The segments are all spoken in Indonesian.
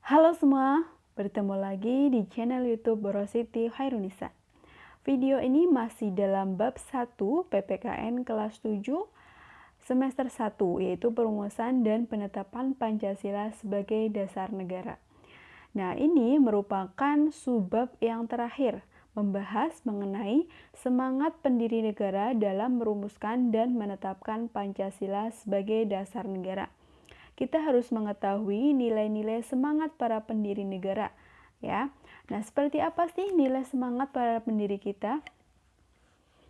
Halo semua, bertemu lagi di channel YouTube Borositi Khairunisa. Video ini masih dalam bab 1 PPKN kelas 7 semester 1, yaitu perumusan dan penetapan Pancasila sebagai dasar negara. Nah, ini merupakan subbab yang terakhir, membahas mengenai semangat pendiri negara dalam merumuskan dan menetapkan Pancasila sebagai dasar negara. Kita harus mengetahui nilai-nilai semangat para pendiri negara, ya. Nah, seperti apa sih nilai semangat para pendiri kita?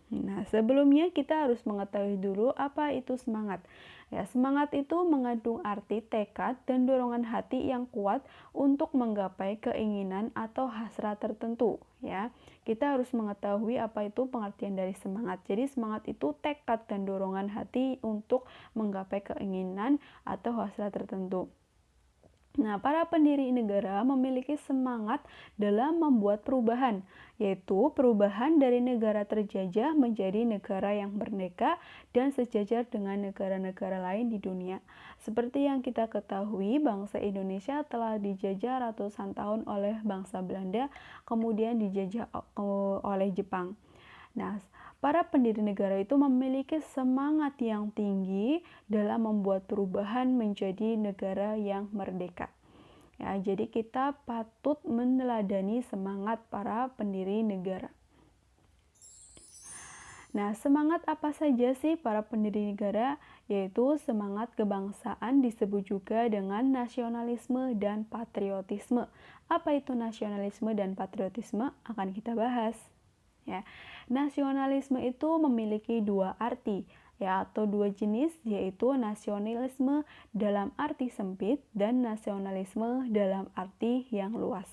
Nah, sebelumnya kita harus mengetahui dulu apa itu semangat. Ya, semangat itu mengandung arti tekad dan dorongan hati yang kuat untuk menggapai keinginan atau hasrat tertentu, ya. Kita harus mengetahui apa itu pengertian dari semangat. Jadi, semangat itu tekad dan dorongan hati untuk menggapai keinginan atau hasrat tertentu. Nah, para pendiri negara memiliki semangat dalam membuat perubahan, yaitu perubahan dari negara terjajah menjadi negara yang merdeka dan sejajar dengan negara-negara lain di dunia. Seperti yang kita ketahui, bangsa Indonesia telah dijajah ratusan tahun oleh bangsa Belanda, kemudian dijajah oleh Jepang. Nah, para pendiri negara itu memiliki semangat yang tinggi dalam membuat perubahan menjadi negara yang merdeka. Ya, jadi kita patut meneladani semangat para pendiri negara. Nah, semangat apa saja sih para pendiri negara? Yaitu semangat kebangsaan disebut juga dengan nasionalisme dan patriotisme. Apa itu nasionalisme dan patriotisme? Akan kita bahas. Ya, nasionalisme itu memiliki dua arti, ya, atau dua jenis, yaitu nasionalisme dalam arti sempit dan nasionalisme dalam arti yang luas.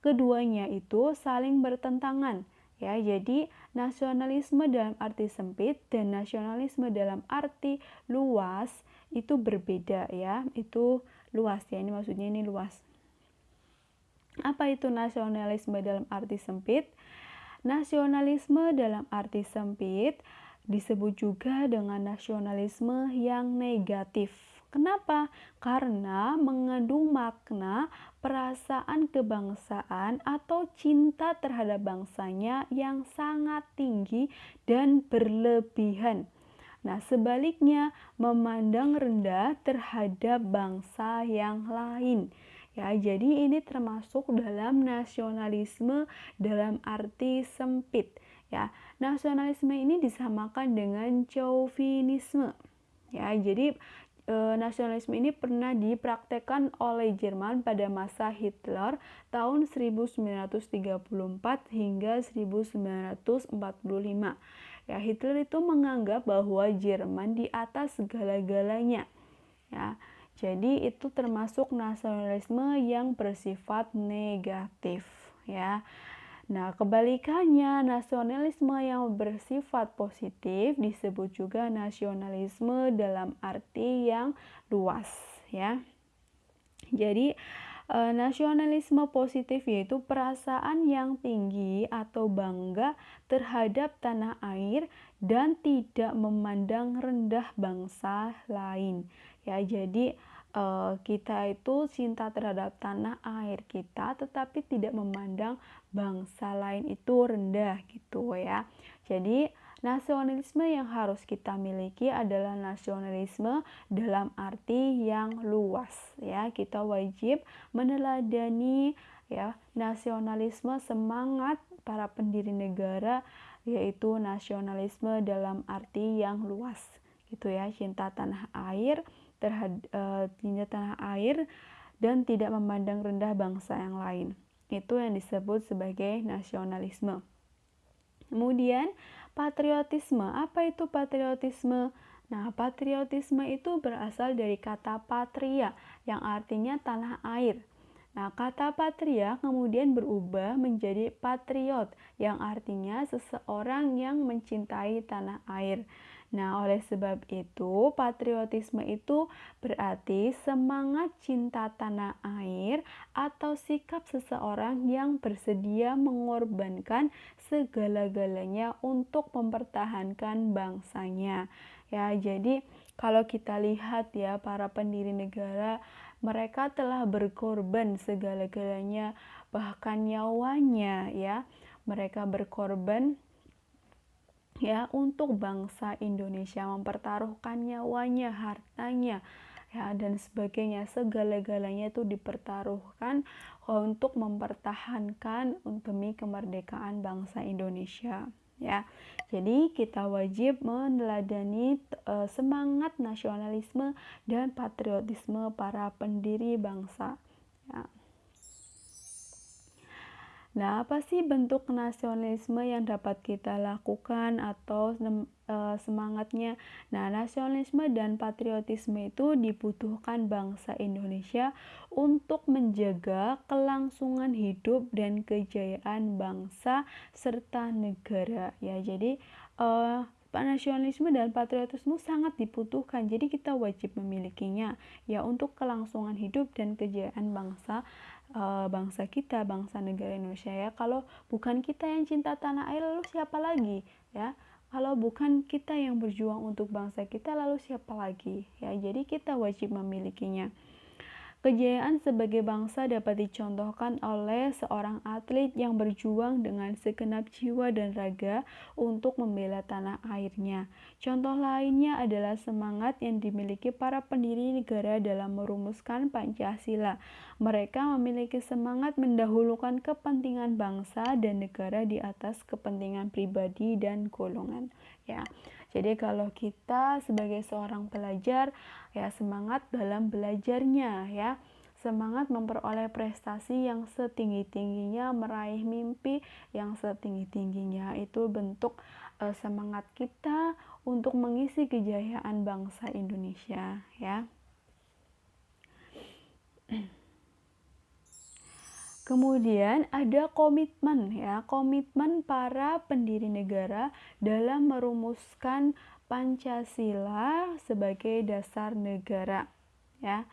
Keduanya itu saling bertentangan, ya. Jadi nasionalisme dalam arti sempit dan nasionalisme dalam arti luas itu berbeda, ya. Itu luas, ya. Ini maksudnya ini luas. Apa itu nasionalisme dalam arti sempit? Nasionalisme dalam arti sempit disebut juga dengan nasionalisme yang negatif. Kenapa? Karena mengandung makna perasaan kebangsaan atau cinta terhadap bangsanya yang sangat tinggi dan berlebihan. Nah, sebaliknya memandang rendah terhadap bangsa yang lain. Ya, jadi ini termasuk dalam nasionalisme dalam arti sempit. Ya, nasionalisme ini disamakan dengan chauvinisme. Ya, jadi nasionalisme ini pernah dipraktekkan oleh Jerman pada masa Hitler tahun 1934 hingga 1945. Ya, Hitler itu menganggap bahwa Jerman di atas segala-galanya. Ya, jadi itu termasuk nasionalisme yang bersifat negatif, ya. Nah, kebalikannya, nasionalisme yang bersifat positif disebut juga nasionalisme dalam arti yang luas, ya. Jadi, nasionalisme positif yaitu perasaan yang tinggi atau bangga terhadap tanah air dan tidak memandang rendah bangsa lain. Ya, jadi kita itu cinta terhadap tanah air kita tetapi tidak memandang bangsa lain itu rendah gitu, ya. Jadi nasionalisme yang harus kita miliki adalah nasionalisme dalam arti yang luas, ya. Kita wajib meneladani, ya, nasionalisme semangat para pendiri negara, yaitu nasionalisme dalam arti yang luas gitu, ya. Cinta tanah air cinta tanah air dan tidak memandang rendah bangsa yang lain. Itu yang disebut sebagai nasionalisme. Kemudian patriotisme. Apa itu patriotisme? Nah, patriotisme itu berasal dari kata patria yang artinya tanah air. Nah, kata patria kemudian berubah menjadi patriot yang artinya seseorang yang mencintai tanah air. Nah, oleh sebab itu, patriotisme itu berarti semangat cinta tanah air atau sikap seseorang yang bersedia mengorbankan segala-galanya untuk mempertahankan bangsanya. Ya, jadi kalau kita lihat, ya, para pendiri negara mereka telah berkorban segala-galanya, bahkan nyawanya ya. Mereka berkorban ya untuk bangsa Indonesia, mempertaruhkan nyawanya, hartanya ya dan sebagainya, segala-galanya itu dipertaruhkan untuk mempertahankan demi kemerdekaan bangsa Indonesia ya. Jadi kita wajib meneladani semangat nasionalisme dan patriotisme para pendiri bangsa ya. Nah, apa sih bentuk nasionalisme yang dapat kita lakukan atau semangatnya? Nah, nasionalisme dan patriotisme itu dibutuhkan bangsa Indonesia untuk menjaga kelangsungan hidup dan kejayaan bangsa serta negara. Ya, jadi nasionalisme dan patriotisme sangat dibutuhkan. Jadi kita wajib memilikinya ya untuk kelangsungan hidup dan kejayaan bangsa kita, bangsa negara Indonesia ya. Kalau bukan kita yang cinta tanah air, lalu siapa lagi ya? Kalau bukan kita yang berjuang untuk bangsa kita, lalu siapa lagi ya? Jadi kita wajib memilikinya. Kejayaan sebagai bangsa dapat dicontohkan oleh seorang atlet yang berjuang dengan segenap jiwa dan raga untuk membela tanah airnya. Contoh lainnya adalah semangat yang dimiliki para pendiri negara dalam merumuskan Pancasila. Mereka memiliki semangat mendahulukan kepentingan bangsa dan negara di atas kepentingan pribadi dan golongan. Ya. Jadi kalau kita sebagai seorang pelajar ya semangat dalam belajarnya ya, semangat memperoleh prestasi yang setinggi-tingginya, meraih mimpi yang setinggi-tingginya, itu bentuk semangat kita untuk mengisi kejayaan bangsa Indonesia ya. Kemudian ada komitmen ya, komitmen para pendiri negara dalam merumuskan Pancasila sebagai dasar negara ya.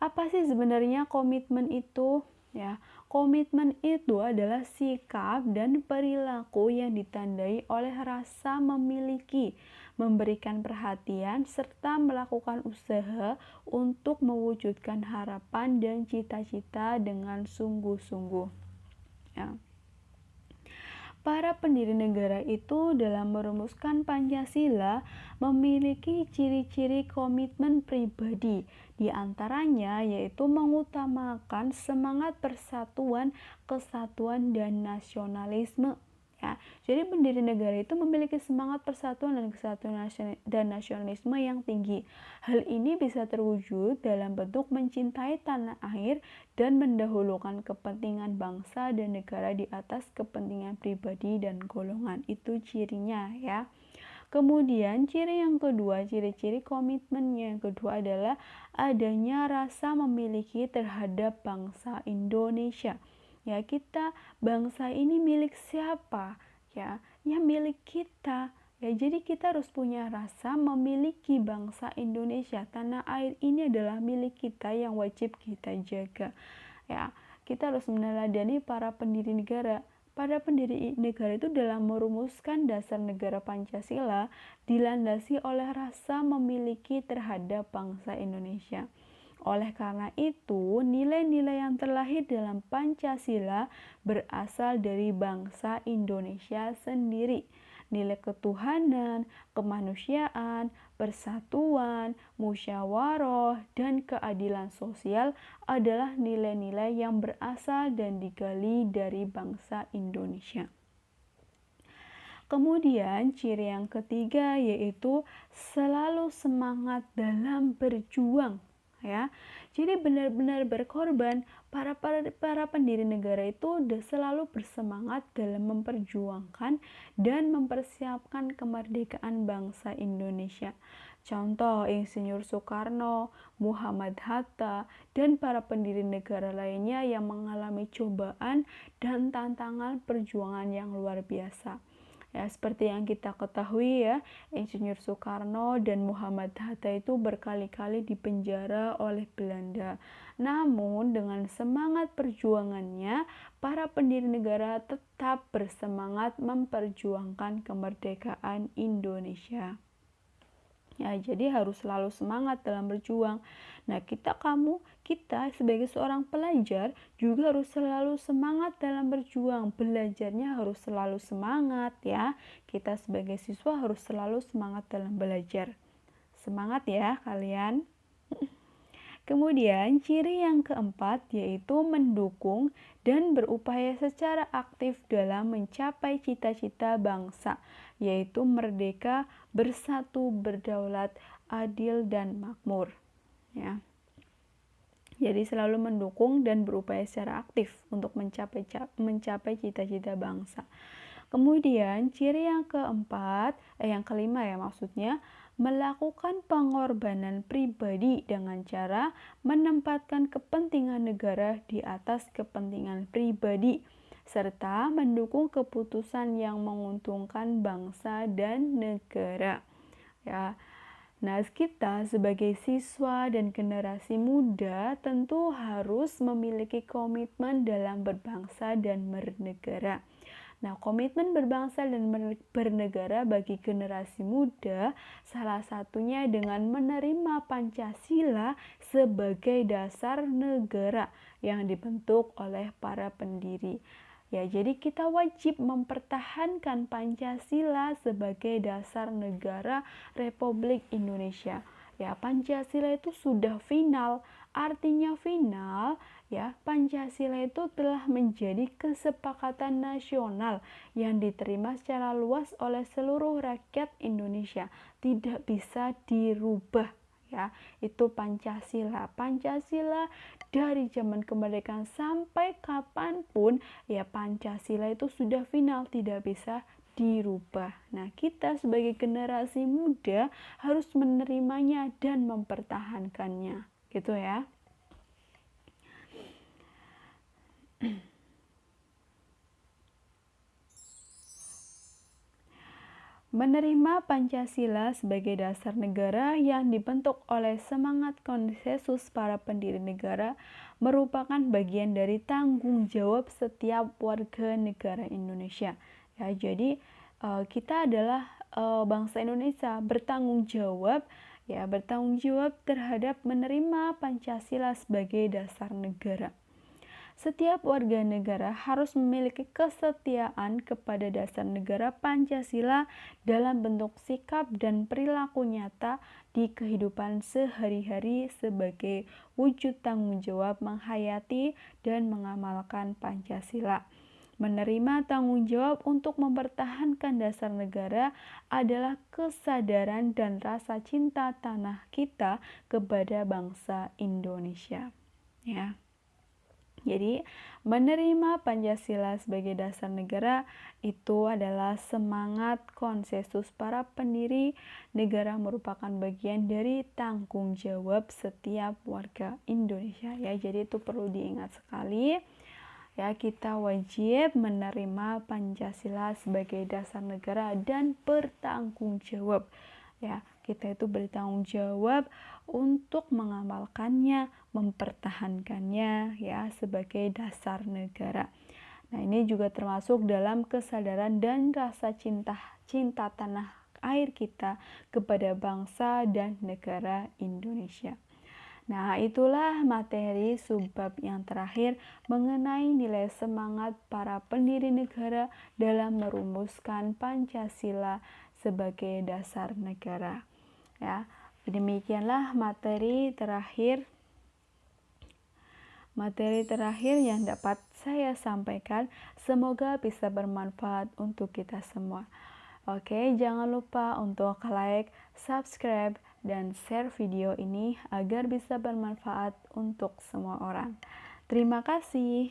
Apa sih sebenarnya komitmen itu? Ya, komitmen itu adalah sikap dan perilaku yang ditandai oleh rasa memiliki, memberikan perhatian, serta melakukan usaha untuk mewujudkan harapan dan cita-cita dengan sungguh-sungguh. Ya. Para pendiri negara itu dalam merumuskan Pancasila memiliki ciri-ciri komitmen pribadi, di antaranya yaitu mengutamakan semangat persatuan, kesatuan, dan nasionalisme. Ya, jadi pendiri negara itu memiliki semangat persatuan dan kesatuan dan nasionalisme yang tinggi. Hal ini bisa terwujud dalam bentuk mencintai tanah air dan mendahulukan kepentingan bangsa dan negara di atas kepentingan pribadi dan golongan. Itu cirinya ya. Kemudian ciri yang kedua, ciri-ciri komitmennya yang kedua adalah adanya rasa memiliki terhadap bangsa Indonesia. Ya, kita bangsa ini milik siapa? Ya, milik kita. Ya, jadi kita harus punya rasa memiliki bangsa Indonesia. Tanah air ini adalah milik kita yang wajib kita jaga. Ya, kita harus meneladani para pendiri negara. Para pendiri negara itu dalam merumuskan dasar negara Pancasila dilandasi oleh rasa memiliki terhadap bangsa Indonesia. Oleh karena itu, nilai-nilai yang terlahir dalam Pancasila berasal dari bangsa Indonesia sendiri. Nilai ketuhanan, kemanusiaan, persatuan, musyawarah, dan keadilan sosial adalah nilai-nilai yang berasal dan digali dari bangsa Indonesia. Kemudian ciri yang ketiga yaitu selalu semangat dalam berjuang ya. Jadi benar-benar berkorban. Para pendiri negara itu selalu bersemangat dalam memperjuangkan dan mempersiapkan kemerdekaan bangsa Indonesia. Contoh Insinyur Soekarno, Muhammad Hatta, dan para pendiri negara lainnya yang mengalami cobaan dan tantangan perjuangan yang luar biasa. Ya, seperti yang kita ketahui ya, Insinyur Soekarno dan Muhammad Hatta itu berkali-kali dipenjara oleh Belanda. Namun dengan semangat perjuangannya, para pendiri negara tetap bersemangat memperjuangkan kemerdekaan Indonesia. Ya, jadi harus selalu semangat dalam berjuang. Nah, kita sebagai seorang pelajar juga harus selalu semangat dalam berjuang. Belajarnya harus selalu semangat ya. Kita sebagai siswa harus selalu semangat dalam belajar. Semangat ya kalian. Kemudian ciri yang keempat yaitu mendukung dan berupaya secara aktif dalam mencapai cita-cita bangsa, yaitu merdeka, bersatu, berdaulat, adil, dan makmur. Ya. Jadi selalu mendukung dan berupaya secara aktif untuk mencapai cita-cita bangsa. Kemudian ciri yang kelima ya maksudnya, melakukan pengorbanan pribadi dengan cara menempatkan kepentingan negara di atas kepentingan pribadi serta mendukung keputusan yang menguntungkan bangsa dan negara. Ya. Nah, kita sebagai siswa dan generasi muda tentu harus memiliki komitmen dalam berbangsa dan bernegara. Nah, komitmen berbangsa dan bernegara bagi generasi muda salah satunya dengan menerima Pancasila sebagai dasar negara yang dibentuk oleh para pendiri. Ya, jadi kita wajib mempertahankan Pancasila sebagai dasar negara Republik Indonesia. Ya, Pancasila itu sudah final. Artinya final, ya, Pancasila itu telah menjadi kesepakatan nasional yang diterima secara luas oleh seluruh rakyat Indonesia, tidak bisa dirubah. Ya, itu Pancasila. Pancasila dari zaman kemerdekaan sampai kapanpun, ya Pancasila itu sudah final, tidak bisa dirubah. Nah, kita sebagai generasi muda harus menerimanya dan mempertahankannya. Gitu ya. Menerima Pancasila sebagai dasar negara yang dibentuk oleh semangat konsensus para pendiri negara merupakan bagian dari tanggung jawab setiap warga negara Indonesia. Ya, jadi kita adalah bangsa Indonesia bertanggung jawab terhadap menerima Pancasila sebagai dasar negara. Setiap warga negara harus memiliki kesetiaan kepada dasar negara Pancasila dalam bentuk sikap dan perilaku nyata di kehidupan sehari-hari sebagai wujud tanggung jawab menghayati dan mengamalkan Pancasila. Menerima tanggung jawab untuk mempertahankan dasar negara adalah kesadaran dan rasa cinta tanah kita kepada bangsa Indonesia. Ya. Jadi, menerima Pancasila sebagai dasar negara itu adalah semangat konsensus para pendiri negara, merupakan bagian dari tanggung jawab setiap warga Indonesia. Ya, jadi itu perlu diingat sekali. Ya, kita wajib menerima Pancasila sebagai dasar negara dan bertanggung jawab. Ya, kita itu bertanggung jawab untuk mengamalkannya, mempertahankannya ya sebagai dasar negara. Nah, ini juga termasuk dalam kesadaran dan rasa cinta tanah air kita kepada bangsa dan negara Indonesia. Nah, itulah materi subbab yang terakhir mengenai nilai semangat para pendiri negara dalam merumuskan Pancasila sebagai dasar negara. Ya, demikianlah materi terakhir yang dapat saya sampaikan. Semoga bisa bermanfaat untuk kita semua. Oke, jangan lupa untuk like, subscribe, dan share video ini agar bisa bermanfaat untuk semua orang. Terima kasih.